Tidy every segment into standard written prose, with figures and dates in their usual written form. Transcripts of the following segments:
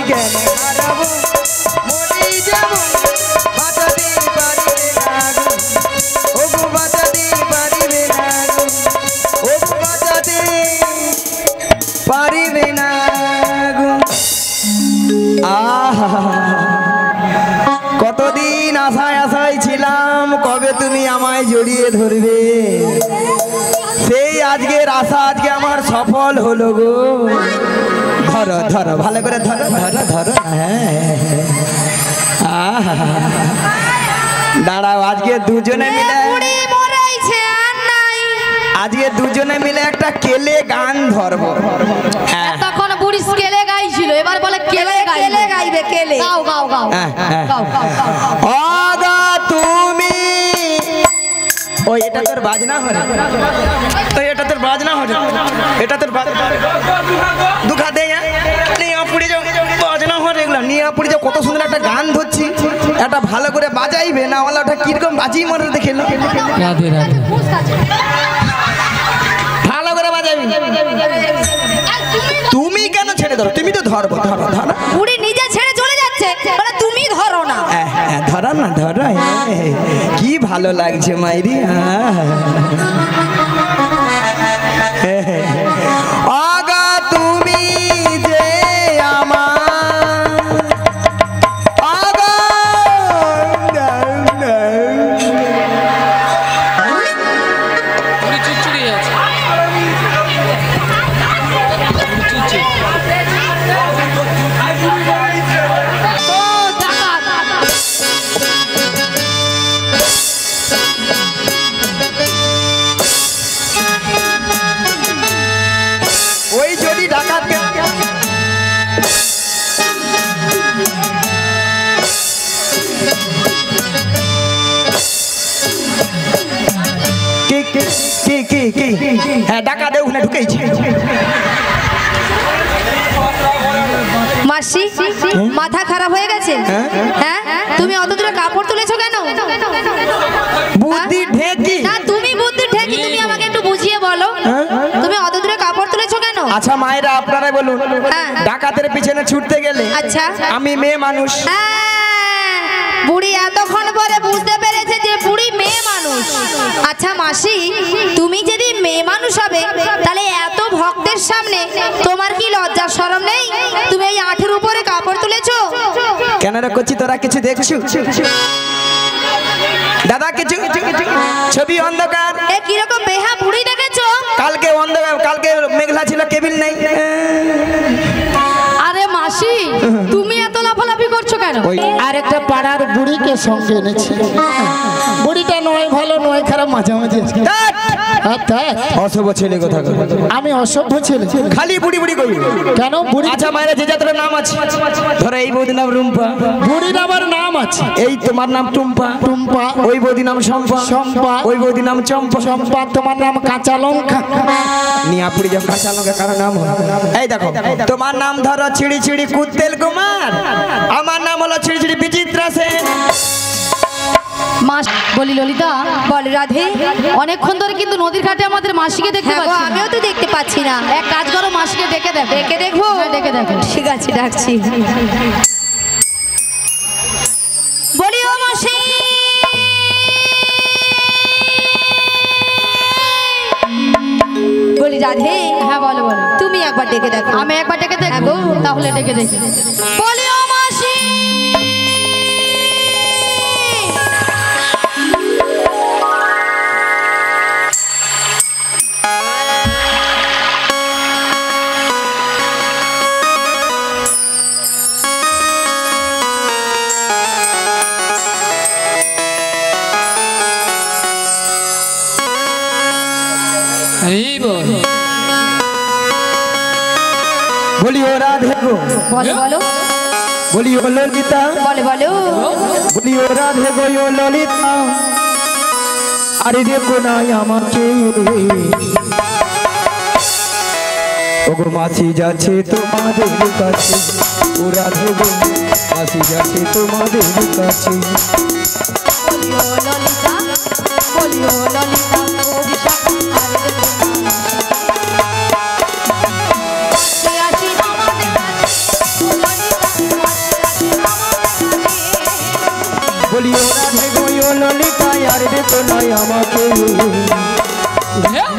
জ্ঞান হারাবো মরেই যাব বাঁচাতে পারিবে না গো ওগো বাঁচাতে পারিবে না গো ওগো বাঁচাতে পারিবে না গো আহা কতদিন আশায় আশায় ছিলাম কবে তুমি আমায় জড়িয়ে ধরবে সেই আজকের আশা আজকে আমার সফল হলো গো ধরো ধরো ভালো করে ধরো ধরো ধরো হ্যাঁ দাঁড়াও আজকে দুজনে মিলে আজকে দুজনে মিলে একটা কেলে গান ধরবো তখন বুড়ি কেলে গাইছিল এবার বলে কেলে গাইবে কেলে গাও গাও গাও আগা তুমি ওই এটা তোর বাজনা হরে ওই এটা তোর বাজনা হরে এটা তোর দুখা দে নিয়ে পুড়ে যাও বাজনা হরে এগুলো নিয়ে পুড়ে যাও কত সুন্দর একটা গান ধরছি একটা ভালো করে বাজাইবে না ওলা ওটা কিরকম বাজিয়ে মনে দেখে রাধে রাধে ভালো করে বাজাবি তুমি কেন ছেড়ে ধরো তুমি তো ধরবো ধরো ধরো বুড়ি নিজে ছেড়ে চলে যাচ্ছে বলে তুমি ধরো না ধরো না ধরো কি ভালো লাগছে মাইরি আগা তুমি যে আমার আগা ওই যদি ডাকাত হ্যাঁ ডাকাত ওখানে ঢুকেছি মাসি মাথা খারাপ হয়ে গেছে হ্যাঁ তুমি অত দূরে কাপড় তুলেছো কেন বুদ্ধি ঢেকি না তুমি বুদ্ধি ঢেকি তুমি আমাকে একটু বুঝিয়ে বলো তুমি অত দূরে কাপড় তুলেছো কেন আচ্ছা মায়েরা আপনারাই বলুন ডাকাতের পিছনে ছুটতে গেলে আচ্ছা আমি মেয়ে মানুষ বুড়ি এতক্ষণ পরে বুঝতে পেরেছে যে বুড়ি মেয়ে মানুষ আচ্ছা মাসি তুমি যদি মেয়ে মানুষ হবে তাহলে এত ভক্তের সামনে তোমার কি লজ্জা শরম নেই তুমি এই আঠের উপরে কাপড় তুলেছো কেন রে করছি তোরা কিছু দেখছো দাদা কিছু ছবি অন্ধকার এ কিরকম বেহা বুড়ি দেখেছো কালকে অন্ধকার কালকে মেঘলা ছিল কেবিল নেই আরে মাসি তুমি এত লাফালাফি করছো কেন আর একটা পাড়ার বুড়িকে সঙ্গে এনেছি বুড়িটা নয় ভালো নয় খারাপ মাঝামাঝি অসভ্য ছেলে কথা আমি অসভ্য ছেলে খালি বুড়ি বুড়ি কই কেন বুড়ি আচ্ছা মায়েরা যে যাত্রার নাম আছে ধরো এই বৌদির নাম রুম্পা বুড়ির আবার নাম আছে এই তোমার নাম টুম্পা টুম্পা ওই বৌদির নাম শম্পা শম্পা ওই বৌদির নাম চম্পা শম্পা তোমার নাম কাঁচা লঙ্কা নিয়া পুরি যা কাঁচা লঙ্কা কার নাম এই দেখো তোমার নাম ধরো ছিড়ি ছিড়ি কুত্তেল কুমার আমার নাম হলো ছিড়ি ছিড়ি বিচিত্রা সেন মাস বলি ললিতা বল রাধে অনেকক্ষণ ধরে কিন্তু নদীর ঘাটে আমাদের মাসিকে দেখতে পাচ্ছি আমিও তো দেখতে পাচ্ছি না এক কাজ করো মাসিকে ডেকে দেখো ডেকে দেখবো ডেকে দেখো ঠিক আছে ডাকছি বলি ও মাসি বলি রাধে হ্যাঁ বলো বলো তুমি একবার ডেকে দেখো আমি একবার ডেকে দেখবো তাহলে ডেকে দেখি বলি ও মাসি বলি ও রাধে গো বলো বলো বলি ও ললিতা বলো বলো বলি ও রাধে গো ও ললিতা আরে দেখো না আমাকে ওগো মাছি যাচ্ছে তোমাদের কাছে ও রাধে গো মাছি যাচ্ছে তোমাদের কাছে বলিও ললিতা বলিও ললিতা অভিশাপ আরে দেখো না আসি আসি আমাদের কাছে ললিতা তো নয় আমাকে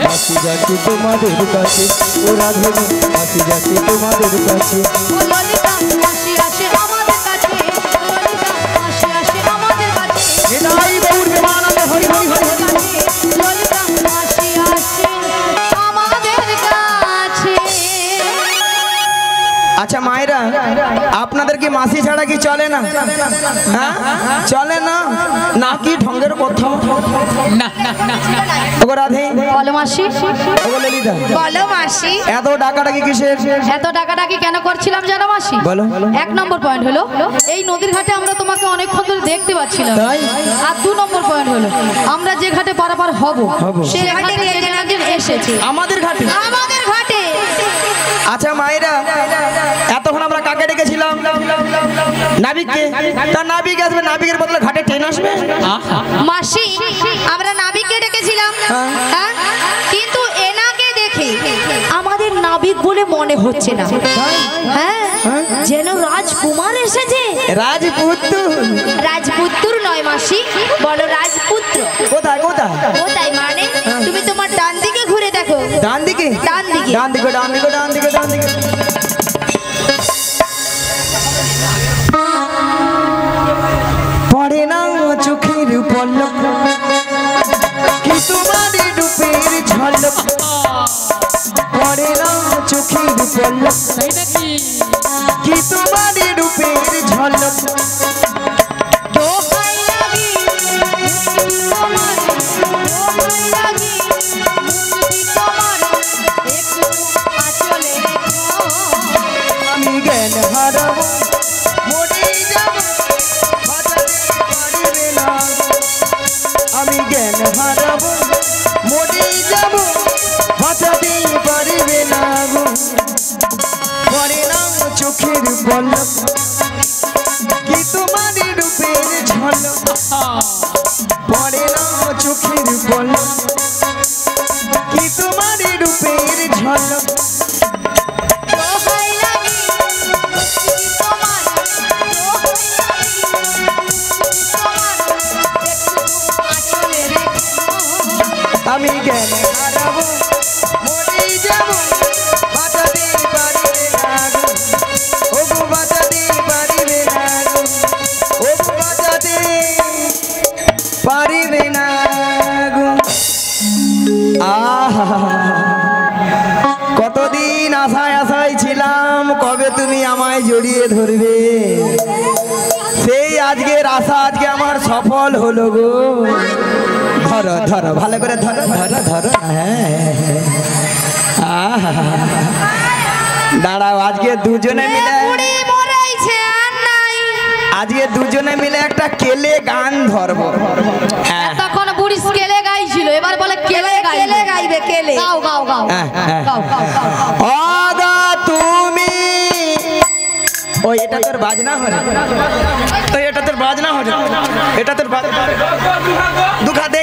হাসি যাচ্ছে তোমাদের কাছে ও রাধে হাসি যাচ্ছে তোমাদের কাছে ও ললিতা হাসি আসে আমাদের কাছে ললিতা হাসি আসে আমাদের কাছে নিতাই গৌর প্রেমানন্দে হরি হরি হরি হরি। ললিতা হাসি আসে আমাদের কাছে। আচ্ছা মায়েরা আপনাদের কি মাসি ছাড়া কি চলে না? হ্যাঁ চলে না নাকি ঢঙ্গের কথা? ওগো রাধে বলো মাসি, ওগো ললিতা বলো মাসি, এত ডাকাডাকি কিসের? এত ডাকাডাকি কেন করছিলাম জানো মাসি? বলো। এক নম্বর পয়েন্ট হলো এই নদীর ঘাটে আমরা তোমাকে অনেকক্ষণ ধরে দেখতে পাচ্ছিলাম। তাই? আর 2 নম্বর পয়েন্ট হলো আমরা যে ঘাটে পারাপার হব সেই ঘাটে কে যেন একজন এসেছে আমাদের ঘাটে? আমাদের ঘাটে। আচ্ছা মায়েরা এতক্ষণ আমরা কাকে ডেকেছিলাম? নাবিককে। তার নাবিক আসবে, নাবিকের বদলে ঘাটে ট্রেন আসবে। মাসি আমরা নাবিককে ডেকেছিলাম, হ্যাঁ, কিন্তু এনাকে দেখে আমাদের নাবিক বলে মনে হচ্ছে না। হ্যাঁ যেন রাজকুমার এসেছে। রাজপুত্র? রাজপুত্র নয় মাসি, বলো রাজপুত্র। কোথায় কোথায়? কোথায় মানে তুমি তোমার ডান দিকে ঘুরে দেখো। ডান দিকে? ডান দিকে। ডান দিকে ডান দিকে ডান দিকে ডান দিকে। পড়ে না চোখের পলক কি তোমার রূপের ঝলক পড়ে না চোখের পলক কি তোমার রূপের ঝলক দোহাই লাগি তোমার, দোহাই লাগি মুক্তি তোমার, একটু আঁচলে রেখো। আমি জ্ঞান হারাবো মরে যাব বাঁচাতে পারবে না আমি জ্ঞান হারাবো মরে যাব বাঁচাতে পারবে না গো পড়ে না চোখের পলক কি তোমার রূপের ঝলক পড়ে না চোখের পলক কি তোমার রূপের ঝলক দোহাই লাগি মুক্তি তোমার, দোহাই লাগি মুক্তি তোমার, একটু আঁচলে রেখো। আমি জ্ঞান হারাবো মরে যাব বাঁচাতে পারবে না গো ও গো বাঁচাতে পারবে না গো ও গো বাঁচাতে পারবে না গো আহা কতদিন আশায় আশায় ছিলাম কবে তুমি আমায় জড়িয়ে ধরবে সেই আজকের আশা আজকে আমার সফল হলো গো ধরো ধরো ভালো করে ধরো ধরো ধরো হ্যাঁ আহা দাঁড়াও আজকে দুজনে মিলে বুড়ি মরাইছে আর নাই। আজকে দুজনে মিলে একটা কেলে গান ধরবো হ্যাঁ তখন বুড়ি স্কেলে গাইছিল, এবার বলে কেলে গাইবে। কেলে গাও গাও গাও হ্যাঁ, হ্যাঁ। গাও গাও গাও গাও। আগা তুমি ওই এটা তোর বাজনা হরে তো এটা তোর বাজনা হরে এটা তোর দুখা দে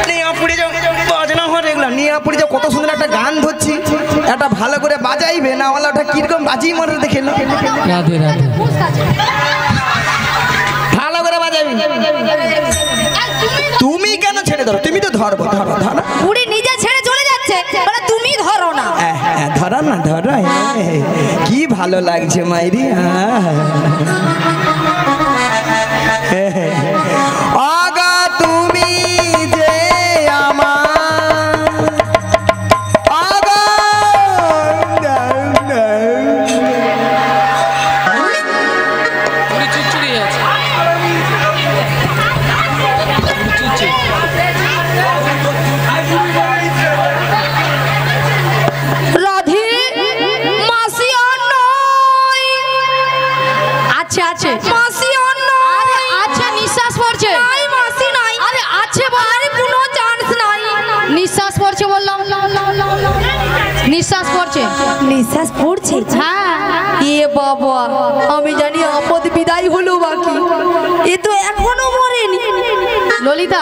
নিয়ে পুড়ে যাও বাজনা হরে এগুলো নিয়ে পুড়ে যাও কত সুন্দর একটা গান ধরছি এটা ভালো করে বাজাইবে না ওলা ওটা কিরকম বাজি মরে দেখে রাধে রাধে ভালো করে বাজাবি তুমি কেন ছেড়ে ধরো তুমি তো ধরবো ধরো ধরো বুড়ি নিজে ছেড়ে চলে যাচ্ছে, বলে তুমি ধরো না। ধরো না ধরো কি ভালো লাগছে মাইরি আগা তুমি যে আমার আগা পুরি চুচুড়ি আছে পুরি চুচুড়ি রাধে মাসি আর নয়। আছে আছে মাসি আর নয়। আচ্ছা নিঃশ্বাস পড়ছে। নাই মাসি নাই। আরে আছে বল। আরে কোনো চান্স নাই। নিঃশ্বাস পড়ছে বললাম। নিঃশ্বাস পড়ছে। নিঃশ্বাস পড়ছে? হ্যাঁ। এ বাবা আমি জানি আপদ বিদায় হলো বাকি, এ তো এখনো মরেনি। ললিতা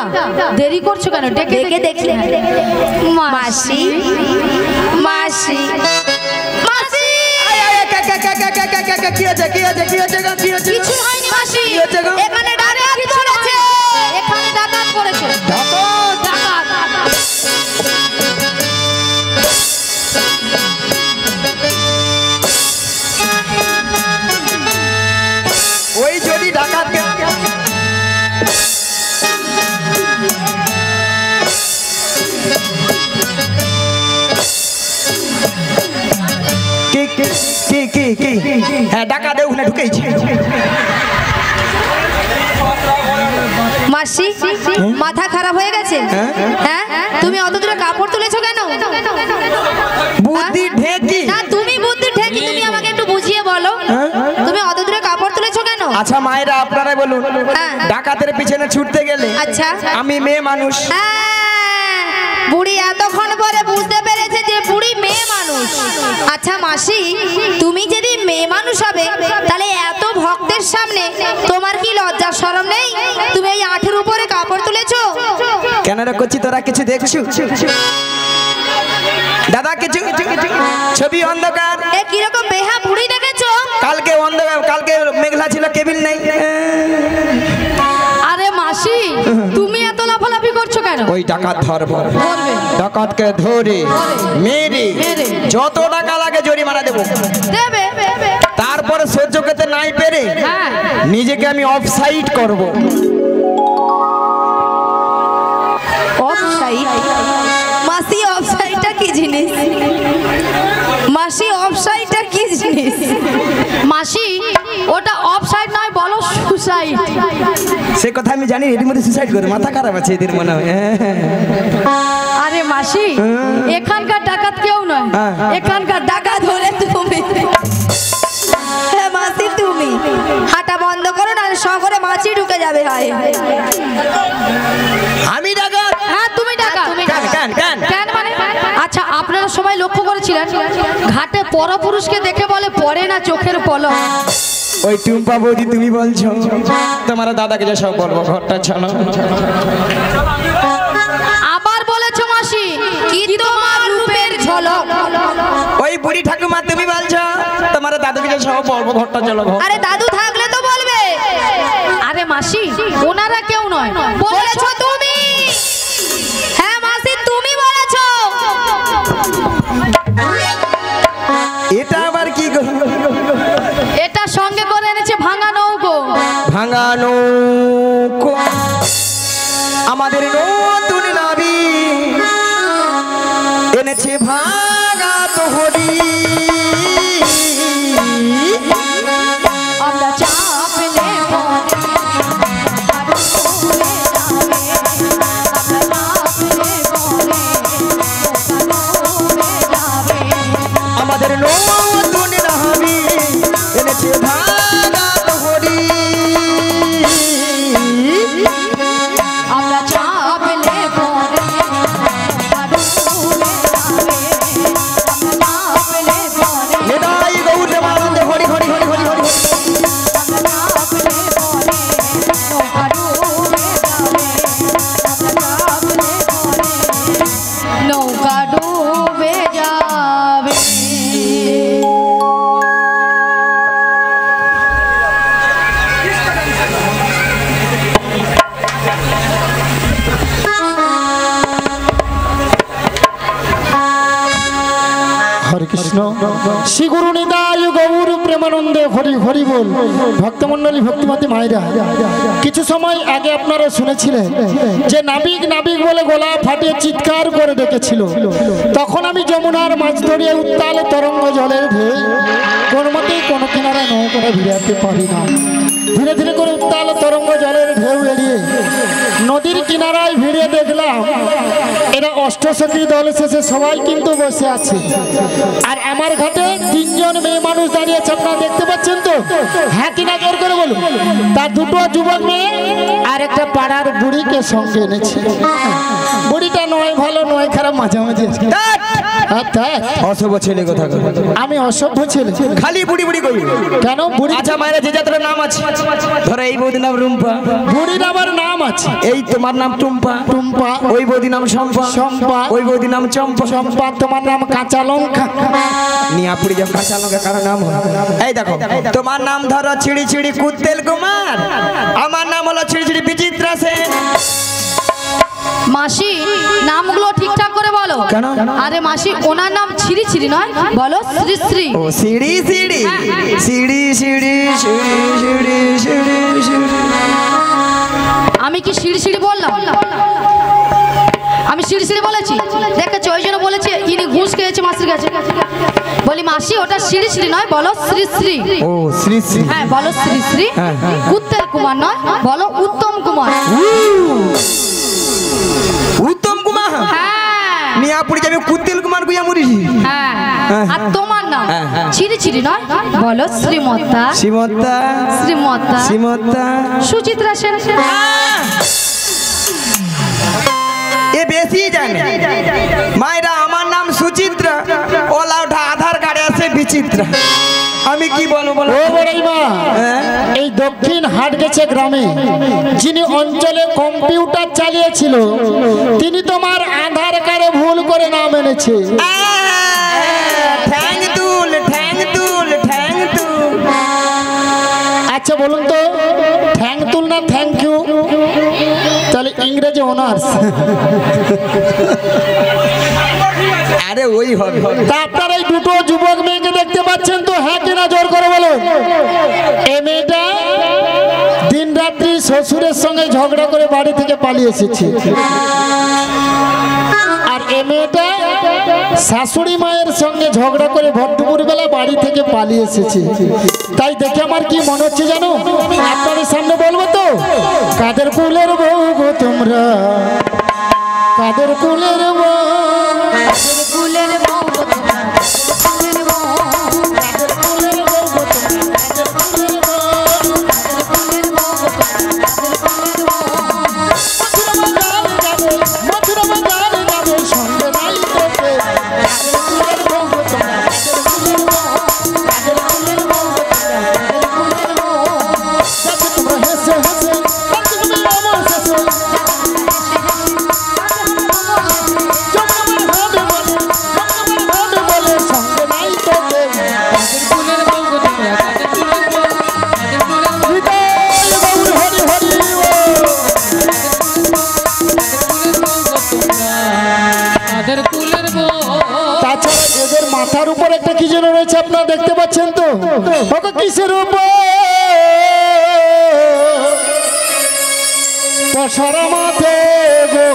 দেরি করছো কেন? ডেকে ডেকে দেখলে মাসি মাসি মাসি। কি আছে কি আছে কি আছে কি আছে কিছু হয়নি মাসি, কি হচ্ছে গো? এখানে ডাকাত পড়েছে, এখানে ডাকাত পড়েছে। হ্যাঁ ডাকা দে ওখানে ঢুকেইছি। মাসি মাথা খারাপ হয়ে গেছে? হ্যাঁ তুমি অত দূরে কাপড় তুলেছো কেন? বুদ্ধি ঢেকি না তুমি বুদ্ধি ঠেকি, তুমি আমাকে একটু বুঝিয়ে বলো তুমি অত দূরে কাপড় তুলেছো কেন? আচ্ছা মায়েরা আপনারাই বলুন, ডাকাতের পিছনে ছুটতে গেলে আচ্ছা আমি মেয়ে মানুষ, বুড়ি এতক্ষণ পরে বুঝতে পেরেছে যে বুড়ি মেয়ে মানুষ। আচ্ছা মাসি তুমি যদি মেয়ে মানুষ হবে তাহলে এত ভক্তের সামনে তোমার কি লজ্জা শরম নেই? তুমি এই আঠের উপরে কাপড় তুলেছো কেন রে করছি? তোরা কিছু দেখছু দাদা? কিছু ছবি অন্ধকার। এ কিরকম বেহা বুড়ি দেখেছো? কালকে অন্ধকার, কালকে মেঘলা ছিল, কেবিল নেই। আরে মাসি তুমি এত লাফালাফি করছো কেন? ওই ডাকাত ধরবো, ধরবে? ডাকাতকে ধরে মেরে যত টাকা লাগে জরিমানা দেবো। দেবে তারপরে সহ্য করতে নাই পেরে নিজেকে আমি অফসাইড করব। অফসাইড? মাসি অফসাইডটা কি জিনিস? মাসি অফসাইডটা কি জিনিস? মাসি ওটা অফসাইড নয়, বলো সুসাইড। সে কথা আমি জানি, এর মধ্যে সুসাইড করে মাথা খারাপ আছে এদের মনে হয়। আরে মাসি এখানকার ডাকাত কেউ নয়, এখানকার ডাকাত হলে তুমি। হ্যাঁ মাসি তুমি হাঁটা বন্ধ করো না, শহরে মাছি ঢুকে যাবে। হয় আমি ডাকাত? হ্যাঁ তুমি ডাকাত। কেন মানে? আচ্ছা আপনারা সবাই লক্ষ্য করেছিলেন ঘাটে পরপুরুষকে দেখে বলে পড়ে না চোখের পলক। ওই টুম্পা বৌদি তুমি বলছো? তোমার দাদাকে যে সব বলবো ঘরটা ছাড়ো। আবার বলেছো মাসি কি তোমার রূপের ঝলক। ওই বুড়ি ঠাকুমা তুমি বলছো? তোমার দাদুকে যে সব বলবো ঘরটা চলো। আরে দাদু থাকলে তো বলবে। আরে মাসি ওনারা কেউ নয়, বলেছো তুমি। হ্যাঁ মাসি তুমি বলেছো। এটা আবার কি? এটা সঙ্গে করে এনেছে ভাঙা নৌকো। ভাঙা নৌকো আমাদের নতুন নাবি এনেছে ভাঙা তোহরি। আমরা চাপলে আমাদের নতুন নাবি এনেছে ভাঙা তোহরি। আমরা চাপলে নিতাই গৌর প্রেমানন্দে হরি হরি হরি হরি হরি। নৌকা ডুবে যাবে। হরে কৃষ্ণ। শ্রী গুরু নিতাই গৌর প্রেমানন্দে হরি হরি বল। ভক্তমণ্ডলী ভক্তিমতী মায়েরা, কিছু সময় আগে আপনারা শুনেছিলেন যে নাবিক নাবিক বলে গলা ফাটিয়ে চিৎকার করে ডেকেছিল। তখন আমি যমুনার মাছ ধরিয়ে উত্তাল তরঙ্গ জলের ঢেউ কোন মতেই কোনো কিনারা নৌকা ভিড়াতে পারি না। ধীরে ধীরে করে উত্তাল তরঙ্গ জলের ঢেউ এড়িয়ে নদীর কিনারায় ভিড়ে দেখলাম এরা অষ্টসখী দল শেষে সবাই কিন্তু বসে আছে। আর আমার ঘাটে তিনজন মেয়ে মানুষ দাঁড়িয়ে আছে, আপনারা দেখতে পাচ্ছেন তো? হ্যাঁ কিনা জোর করে বলুন। তার দুটো যুবক মেয়ে আর একটা পাড়ার বুড়িকে সঙ্গে এনেছে। বুড়িটা নয় ভালো নয় খারাপ, মাঝামাঝি। অসভ্য ছেলে কথা। আমি অসভ্য ছেলে? খালি বুড়ি বুড়ি কই কেন? বুড়ি আচ্ছা মায়েরা যে যাত্রার নাম আছে, ধরো এই বৌদির নাম রুম্পা, বুড়ির আবার নাম আছে। এই তোমার নাম টুম্পা, টুম্পা। ওই বৌদির নাম শম্পা, শম্পা। ওই বৌদির নাম চম্পা, চম্পা। তোমার নাম কাঁচা লঙ্কা। নিয়াপুরি যা কাঁচা লঙ্কা কারো নাম হয়। এই দেখো তোমার নাম ধরো ছিড়ি ছিড়ি কুত্তেল কুমার, আমার নাম হলো ছিড়ি ছিড়ি বিচিত্রা সেন। মাসি নামগুলো ঠিকঠাক করে বলো। কেন? আরে মাসি ওনার নাম ছিরি ছিরি নয়, বলো শ্রী শ্রী। ও সিঁড়ি সিঁড়ি সিঁড়ি সিঁড়ি সিঁড়ি সিঁড়ি সিঁড়ি সিঁড়ি। আমি কি সিঁড়ি সিঁড়ি বললাম? আমি সিঁড়ি সিঁড়ি বলেছি? দেখেছো ওই জন্য বলেছি ইনি ঘুষ খেয়েছে মাসির কাছে। বলি মাসি ওটা শ্রী শ্রী নয়, বলো শ্রী শ্রী। ও শ্রী শ্রী। হ্যাঁ বলো শ্রী শ্রী। হ্যাঁ, হ্যাঁ। উত্তম কুমার নয়, বলো উত্তম কুমার। উত্তম কুমার। হ্যাঁ মিয়া পুরি যাবে কুত্তিল কুমার গুয়া মুরি। হ্যাঁ। আর তোমার নাম হ্যাঁ, হ্যাঁ। শ্রী শ্রী নয়, বলো শ্রীমতা। শ্রীমতা। শ্রীমতা। শ্রীমতা। সুচিত্রা সেন। এ বেশি জানে। মায়েরা আমার নাম সুচিত্রা, ওলা ওঠা আধার কার্ডে আছে বিচিত্রা। আমি কি বলবো বলো? ও বড়াই মা, হ্যাঁ? এই দক্ষিণ হাটগেছে গ্রামে যিনি অঞ্চলে কম্পিউটার চালিয়েছিল তিনি তোমার আধার কার্ডে ভুল করে নাম এনেছে। ঠ্যাং তুল, ঠ্যাং তুল, ঠ্যাং তুল। আচ্ছা বলুন তো, থ্যাংক তুল না থ্যাংক ইউ? তাহলে ইংরেজি অনার্স। আরে ওই হবে। তা আপনারা এই দুটো যুবক মেয়েকে দেখতে পাচ্ছেন তো, হ্যাঁ কিনা জোর করে বলুন। এই মেয়েটা দিন রাত্রি শ্বশুরের সঙ্গে ঝগড়া করে বাড়ি থেকে পালিয়ে এসেছে, আর এ মেয়েটা শাশুড়ি মায়ের সঙ্গে ঝগড়া করে ভর বেলা বাড়ি থেকে পালিয়ে এসেছে। তাই দেখে আমার কি মনে হচ্ছে জানো, আপনাদের সামনে বলবো তো, কাদের কুলের বউ গো তোমরা, কাদের কুলের বউ, কুলের বউ গো তোমরা, কুলের বউ, কাদের কুলের বউ গো তোমরা, কাদের কুলের বউ, কুলের বউ গো তোমরা, কুলের বউ। মথুরা বাজারে যাবে সঙ্গে নাই তোকে, কাদের কুলের বউ গো তোমরা, কাদের কুলের বউ, কাদের কুলের বউ গো তোমরা, কাদের কুলের বউ। যাতে তোমরা হেসে হেসে কাঁদতে তুমি আমার শেষে, জমজমার হবে বলে সঙ্গে নাই তোকে, কাদের কুলের বউ গো তোমরা, কাদের কুলের বউ, কাদের কুলের বউ, হৃদয় গৌর হরি হরি বল। কাদের কুলের বউ। তাছাড়া এদের মাথার উপর একটা কি যেন রয়েছে, আপনারা দেখতে পাচ্ছেন তো, ওকে কিসের উপর পশরা মাথে গো,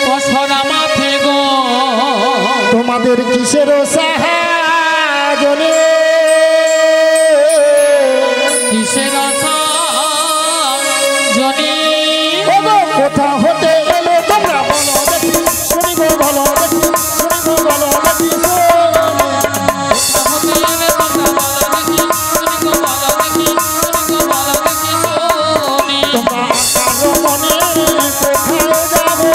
পশরা মাথে গো, তোমাদের কিসের সাহায্যে, কিসের জনি, কোথা হতে এলো তোমরা বলো দেখি, শুনি গো বলো দেখি, শুনি গো বলো দেখি, তোমরা কারো মনে কোথায় যাবে,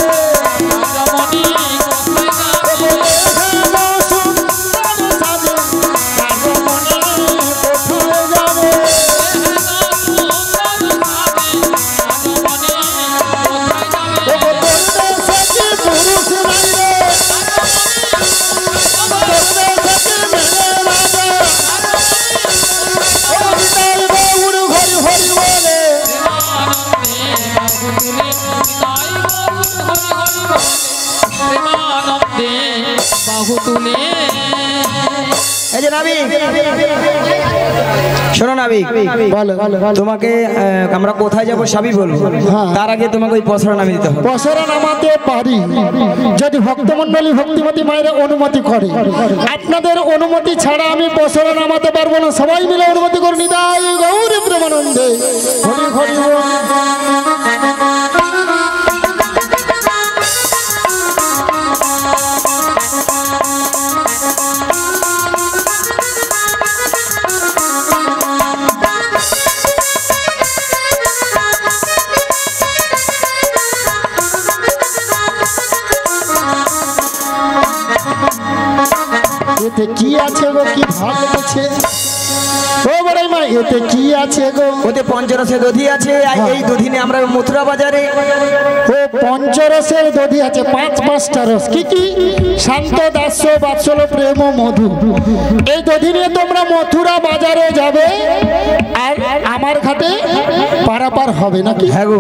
কারো মনে কোথায় যাবে, পুরুষ নাই রে, হরি হরি বলে, বাহু তুলে। এই যে নাবিক, শোনো নাবিক, বলো তোমাকে আমরা কোথায় যাবো সবই বলবো, হ্যাঁ। তার আগে তোমাকে ওই পসরা নামে দিতে হবে। পসরা নামাতে পারি যদি ভক্তমণ্ডলী ভক্তিমতী মায়ের অনুমতি করে, আপনাদের অনুমতি ছাড়া আমি পসরা নামাতে পারবো না। সবাই মিলে অনুমতি করে নিতাই গৌর প্রেমানন্দে হরি হরি বল। এতে কি আছে গো, কি ভাগ লেগেছে ও বড়াই মা, এতে কি আছে গো? ওতে পঞ্চরসে দধি আছে, আর এই দধি নিয়ে আমরা মথুরা বাজারে। ও পঞ্চরসের দধি আছে, পাঁচটা রস। কি কি? শান্ত, দাস্য, বাৎসল, প্রেম ও মধু। এই দধি নিয়ে তোমরা মথুরা বাজারে যাবে, আর আমার ঘাটে পারাপার হবে নাকি? হ্যাঁ গো।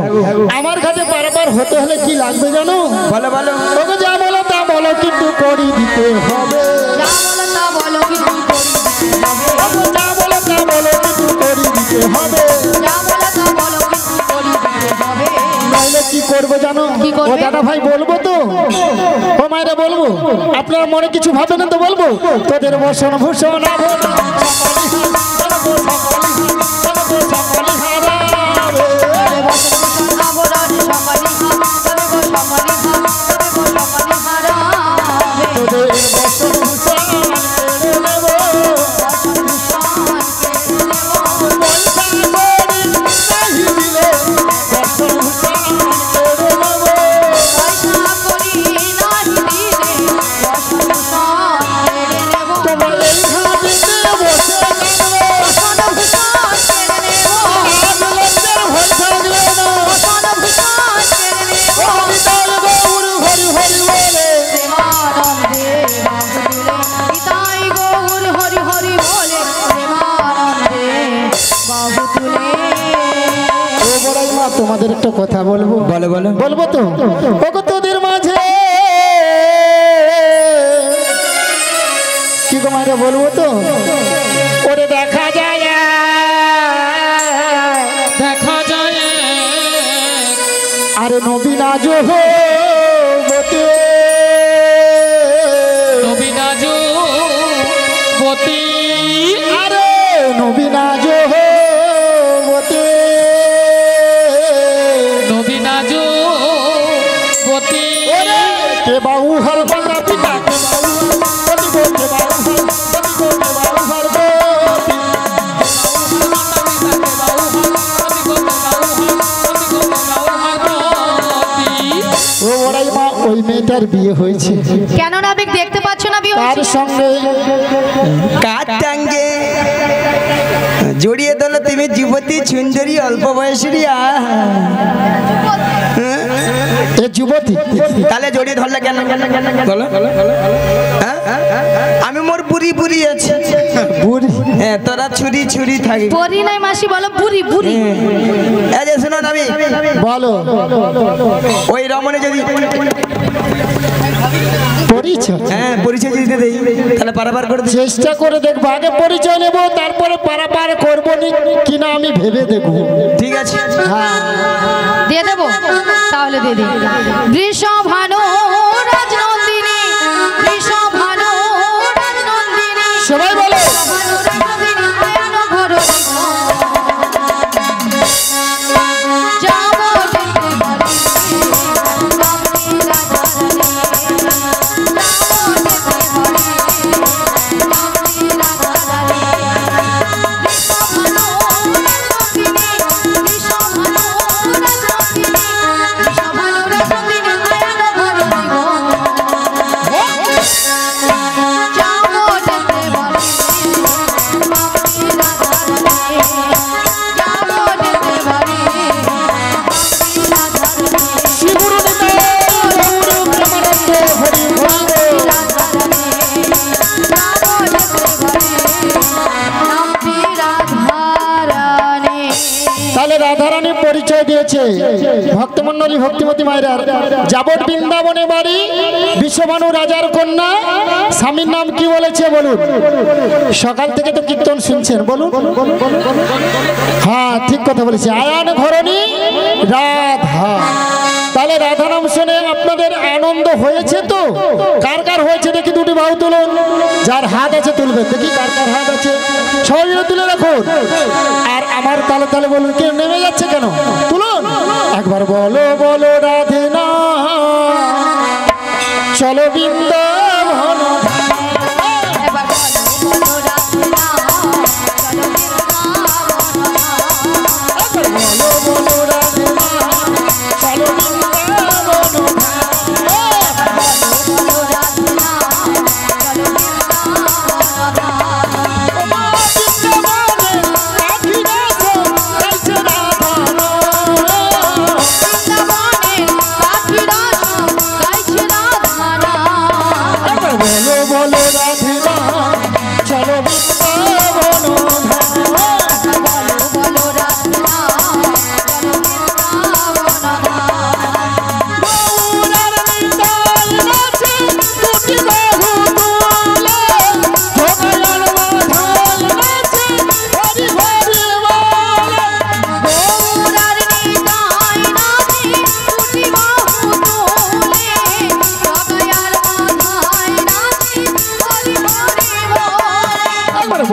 আমার ঘাটে পারাপার হতে হলে কি লাগবে জানো? বলো বলো। ওকে যা বলো তা বলো, কিন্তু করি দিতে হবে। যা বলো তা বলো, কিন্তু করি দিতে হবে। ওকে যা বলো তা বলো, কিন্তু করি দিতে হবে। যা বলো তা বলো, কিন্তু করি দিতে হবে। নাইলে কি করবো জানো? কি করবে? ও দাদা ভাই বলবো তো, ও মায়েরা বলবো। আপনার মনে কিছু ভাবে না তো বলবো তোদের বসন ভূষণ তোমাদের একটা কথা বলবো বলো বলো বলবো তো ওগো তোদের মাঝে কি গো মারে বলবো তো ওরে দেখা যায় আরে নবীন আজো বতে আরে নবীন আজো के बाहू हर बंदा पिता के बाहू के बाहू हर ও ওরাই মা ওই মেয়েটার বিয়ে হয়েছে কেন নাবিক দেখতে পাচ্ছ না বিয়ে তার সঙ্গে কার টাঙ্গে জড়িয়ে দিল তুমি যুবতী সুন্দরী অল্প বয়সী যুবতী তাহলে জড়িয়ে ধরলে কেন বলো আমি মোর বুড়ি বুড়ি আছি বুড়ি হ্যাঁ তোরা ছুরি ছুরি থাকি বুড়ি নাই মাসি বলো বুড়ি বুড়ি এই যে শোনো আমি বলো ওই রমণে যদি পরিচয় হ্যাঁ পরিচয় দিতে দেই তাহলে পারাপার করে চেষ্টা করে দেখবো আগে পরিচয় নেবো তারপরে পারাপার করবো কিনা আমি ভেবে দেখবো ঠিক আছে হ্যাঁ দিয়ে দেবো তাহলে দিয়ে দিই বৃষভানু রাজনন্দিনী বৃষভানু রাজনন্দিনী সবাই বলো রাধারানী পরিচয় দিয়েছে ভক্তমন্ডলী ভক্তিমতী মায়ের যাবত বৃন্দাবনে বাড়ি বিশ্বভানু রাজার কন্যা স্বামীর নাম কি বলেছে বলুন সকাল থেকে তো কীর্তন শুনছেন বলুন হ্যাঁ ঠিক কথা বলেছে আয়ান ঘরণী রাধা তাহলে রাধা নাম শুনে আপনাদের আনন্দ হয়েছে তো কার কার হয়েছে দেখি দুটি বাহু তুলুন যার হাত আছে তুলবেন দেখি কার কার হাত আছে সবাই তুলে রাখুন আর আমার তালে তালে বলুন কে নেমে যাচ্ছে কেন তুলুন একবার বলো বলো রাধে না চলো বৃন্দাবন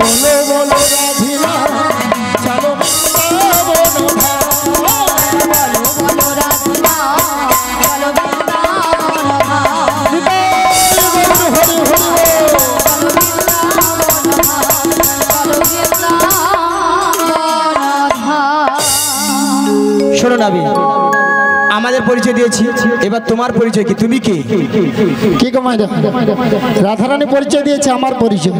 বলো বলো রাধিনা চলো বৃন্দাবন ধাম। বলো রাধিনা চলো বৃন্দাবন ধাম। হরি হরি বল। শোনো নাবি, আমাদের পরিচয় দিয়েছি, এবার তোমার পরিচয় কি? তুমি কি? কি গো মাইরা, রাধারানী পরিচয় দিয়েছে আমার পরিচয়।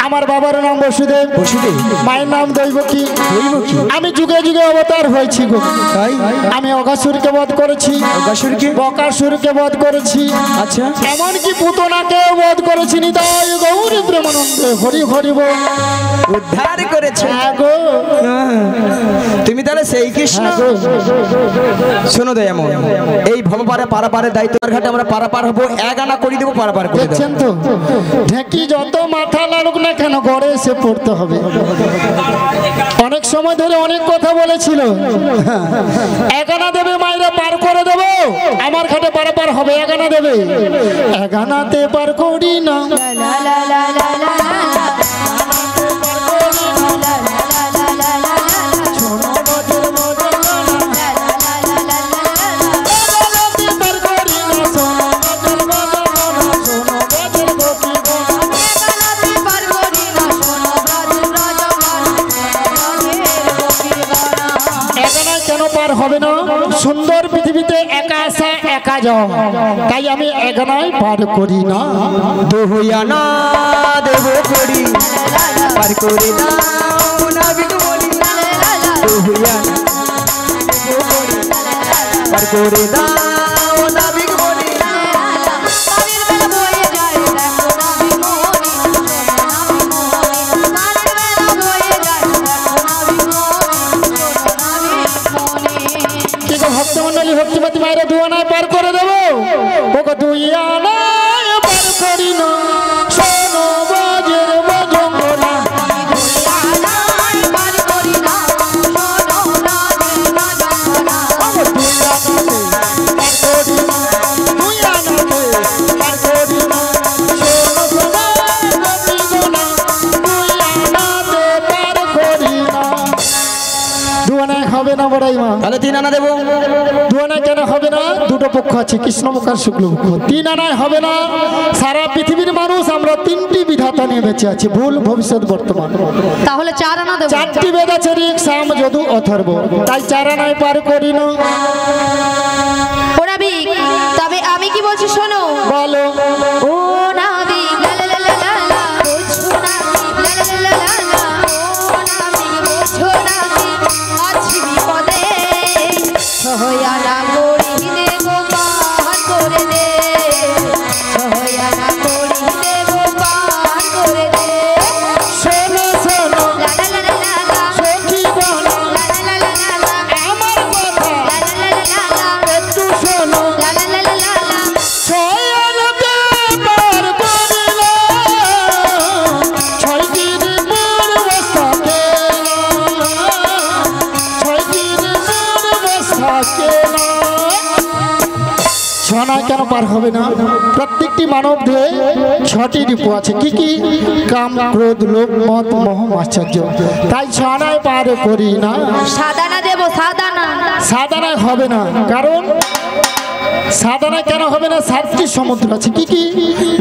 আমার বাবার নাম বসুদেব, বসুদেব। মায়ের নাম দৈবকী। দৈবকী? আমি যুগে যুগে অবতার হয়েছি গো। তাই? আমি অগাসুরকে বধ করেছি, অগাসুরকে? বকাসুরকে বধ করেছি, আচ্ছা। এমনকি পুতনাকেও বধ করেছি। নিতাই গৌরী প্রেমানন্দে হরি হরি বল। উদ্ধার করেছে। হ্যাঁ গো, তুমি তাহলে সেই কৃষ্ণ। হ্যাঁ গো। শোনো দয়াময়, এই ভবপারে পারাপারের দায়িত্ব ঘাটে আমরা পারাপার হবো, এক আনা করে দেবো, পারাপার করে দেবো। দেখছেন তো, ঢেকি যত মাথা লাগুক না কেন ঘরে এসে পড়তে হবে। অনেক সময় ধরে অনেক কথা বলেছিল, একানা দেবে মাইরা পার করে দেবো, আমার ঘাটে পারাপার হবে। একানা দেবে, একানাতে পার করি না। হবে না, সুন্দর পৃথিবীতে একা আসা একা যাওয়া, তাই আমি একানাই পার করি না। দোহইয়ানা দেব করি পার করে দাও নাবিক বলি। দোহইয়ানা দেব করি পার করে দাও নাবিক বলি। ভক্তমন্ডলী ভক্তিমতী মায়েরা দুয়ানায় পার করে দেবো, ওকে দুইয়ানায় পার করি না। শোনো বাজের বাজঙ্গনা, হবে না বড়াই মা। তাহলে 3 আনা দেবো। দুয়ানায় কেন হবে না? দুটো পক্ষ আছে, কৃষ্ণপক্ষ আর শুক্লপক্ষ। 3 আনায় হবে না। সারা পৃথিবীর মানুষ আমরা 3টি বিধাতা নিয়ে বেঁচে আছি, ভুল ভবিষ্যৎ বর্তমান। তাহলে 4 আনা দেবো। 4টি বেদ আছে, ঋক সাম যদু অথর্ব, তাই 4 আনায় পার করি না। ও নাবিক, তবে আমি কি বলছি শোনো। বলো। ও নাবিক লা লা লা লা লা লা, বুঝছো নাবিক লা লা লা লা লা, ও নাবিক বুঝছো নাবিক, আছি বিপদে, সহয়ানা করি দেব পার করে দে, সহয়ানা করি দেব পার করে দে। শোনো শোনো লা লা লা লা লা লা, সখী বলো লা লা লা লা লা লা, আমার কথা লা লা লা লা লা লা, একটু শোনো। লা লা লা লা লা লা, ছয়ানতে পার করিলাম, 6 দিন পূর্বস্থাকে, 6 দিন পূর্বস্থাকে। ছনায় কেন পার হবে না? প্রত্যেকটি মানব দেহে 6টি রূপ আছে। কি কি? কাম, ক্রোধ, লোভ, মদ, মোহ, আশ্চর্য। তাই ছনায় পার করি না। সাদানা দেব, সাদানা। সাদানায় হবে না, কারণ সাদানায় কেন হবে না? 7টি সমুদ্র আছে। কি কি?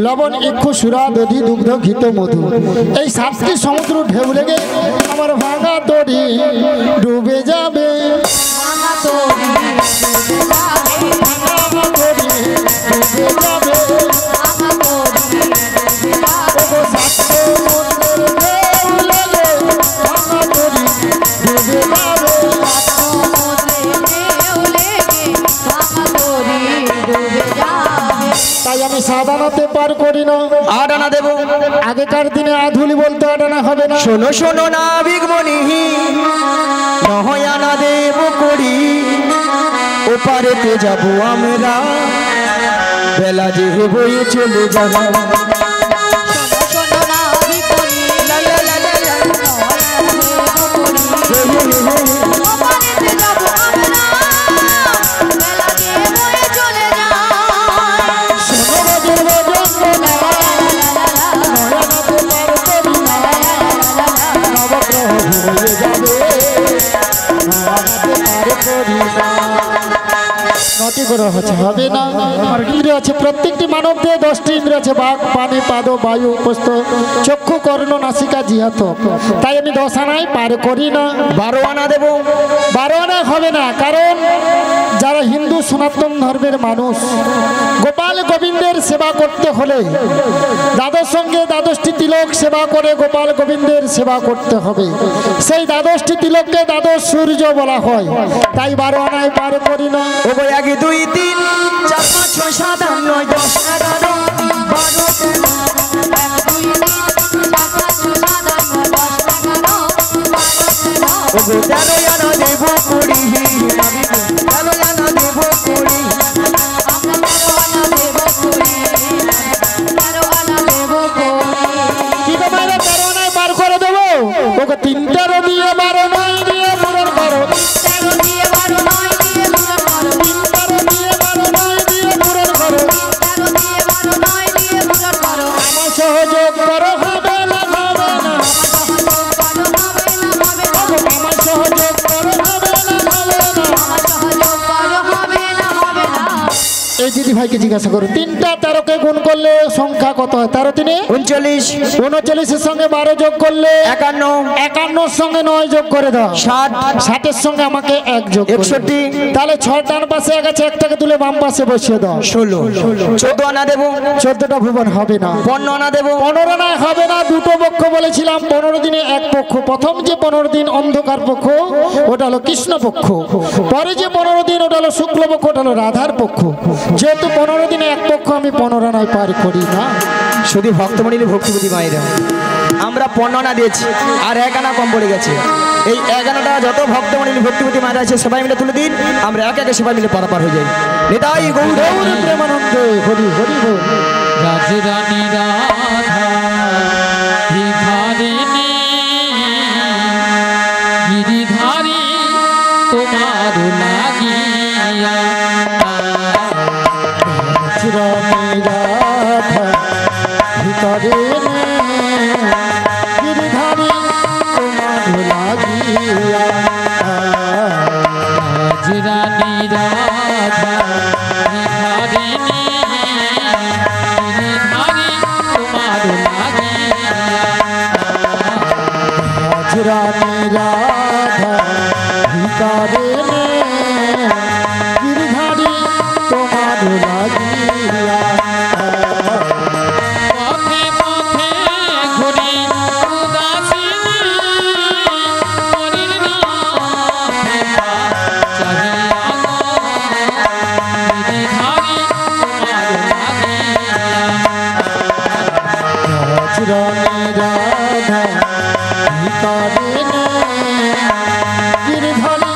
লবণ, ইক্ষু, সুরা, দধি, দুগ্ধ, ঘৃত, মধু। এই 7টি সমুদ্র ঢেউ লেগে আমার ভাঙা তরি ডুবে যাবে। ভাঙা তরি ডুবে যাবে। ওগো 7 সমুদ্রের ঢেউ লেগে ভাঙা তরি ডুবে যাবে। তাই আমি সাদানাতে পার করি না। 8 আনা দেবো। আগেকার দিনে আধুলি বলতে 8 আনা হবে না। শোনো শোনো নাবিক মনি, 9 আনা দেব করি, ওপারেতে যাবো আমরা, বেলা যে বয়ে চলে যাবো। লা লা লা লা লা। হে হে হে হে। শোনো বাজের বাজঙ্গনা, নয়নাতে পার করি না। করা হচ্ছে হবে না। আমার ইন্দ্রিয় আছে, প্রত্যেকটি মানব দেহে 10টি ইন্দ্রিয় আছে, বাঘ, পানি, পাদ, বায়ু, উপস্থ, চক্ষু, কর্ণ, নাসিকা, জিহাত। তাই আমি 10 আনায় পার করি না। 12 আনা দেবো। 12 আনা হবে না, কারণ যারা হিন্দু সনাতন ধর্মের মানুষ, গোপাল গোবিন্দের সেবা করতে হলে দ্বাদশ সঙ্গে 12টি তিলক সেবা করে গোপাল গোবিন্দের সেবা করতে হবে। সেই 12টি তিলককে 12 সূর্য বলা হয়, তাই 12 আনায় পার করি না। ও গো 1 2 3 4 5 6 7 8 9 10 11 12 ও গো 13 আনা দেবো 20 আমি 13 আনা দেবো 20 কি গো মায়েরা 13 আনায় পার করে দেবো? ও গো 3 13 দিয়ে 12 9 দিয়ে পূরণ করো। 13 দিয়ে 12 9 দিয়ে পূরণ করো। 3 13 দিয়ে 12 9 দিয়ে পূরণ করো। 13 দিয়ে 12 9 দিয়ে পূরণ করো। আমার সহযোগ করো, হবে না হবে না। আমার সহযোগ করো, হবে না হবে না। এই দিদি ভাইকে জিজ্ঞাসা করো, 3টা 13কে গুণ করলে সংখ্যা কত হয়? 13 3 39 39 এর সঙ্গে 12 যোগ করলে 51 51 এর সঙ্গে 9 যোগ করে দাও। 60 60 এর সঙ্গে আমাকে 1 যোগ করে দাও। 61 তাহলে 6 ডান পাশে এক আছে, একটাকে তুলে বাম পাশে বসিয়ে দাও। 16 14 আনা দেবো। 14টা ভুবন হবে না। 15 আনা দেবো। 15 আনায় হবে না। দুটো পক্ষ বলেছিলাম, 15 দিনে এক পক্ষ। প্রথম যে 15 দিন অন্ধকার পক্ষ, ওটা হলো কৃষ্ণ পক্ষ। পরে যে 15 দিন, ওটা হলো শুক্ল পক্ষ, ওটা হলো রাধার পক্ষ। যেহেতু 15 দিনে এক পক্ষ, আমি 15 আনায় পার করি না। শুধু ভক্তমণির ভক্তিপতি মায়েরা আমরা 15 আনা দিয়েছি, আর 1 আনা কম পড়ে গেছে। এই 1 আনাটা যত ভক্তমণির ভক্তিপতি মায়েরা আছে সবাই মিলে তুলে দিন, আমরা একে একে সবাই মিলে পারাপার হয়ে যাই। নিতাই গৌর গৌরী প্রেমানন্দে হরি হরি বল। রাজরানী রাধা ভিখারিণী গিরিধারী তোমার লাগিয়া রানী রাধা ভিতরে গিরিধারী তোমার লাগিয়া। রাজরানী রাধা ভিখারিণী গিরিধারী তোমার লাগিয়া রানী রাধা ভিতরে গিরিধারী তোমার লাগিয়া। পথে পথে ঘুরি উদাসিনী মরির নাথে চাহিয়া গিরিধারী তোমার লাগিয়া রানী রাধা ভিতরে গিরিধারী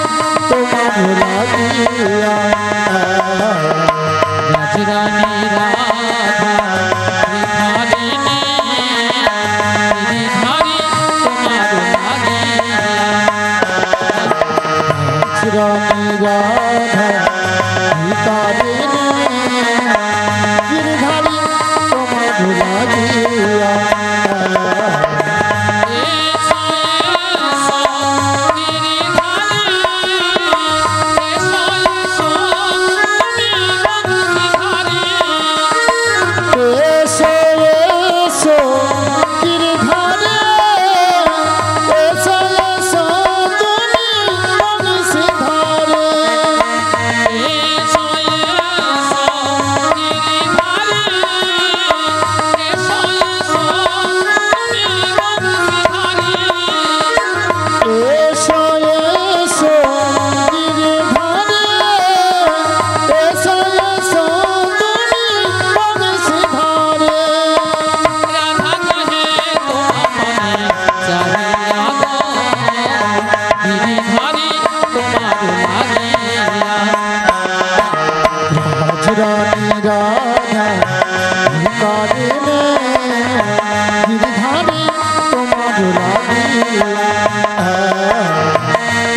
তোমার লাগিয়া। রাজরানী রাধা ভিখারিণী গিরিধারী তোমার লাগিয়া রানী রাধা ভিতরে গিরিধারী তোমার লাগিয়া। এসো এসো গিরিধারী এসো এসো তুমি গঙ্গিধারী এসো এসো গিরিধারে, এসো এসো তুমি বংশীধারে। এসো এসো গিরিধারী এসো এসো তুমি গঙ্গিধারী এসো এসো গিরিধারে, এসো এসো তুমি বংশীধারে। রাধা কহে তোমার চাহিয়া গো গিরিধারী তোমার লাগিয়া রাজরানী রাধা ভিকারে গিরিধারী তোমার লাগিয়া।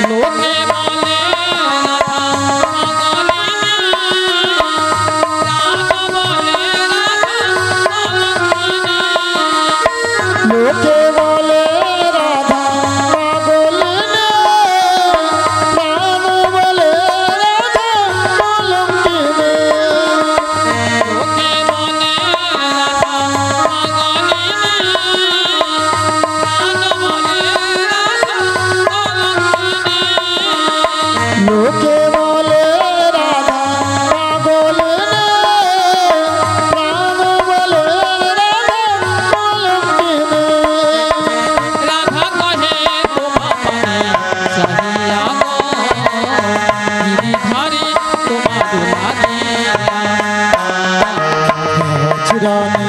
লোকে বলে রাধা পাগলিনী রাধা বলে রাধা পাগলিনী লোকে বলে রাধা পাগল নে, প্রাণ বলে রাধা কলঙ্কিনী। জানি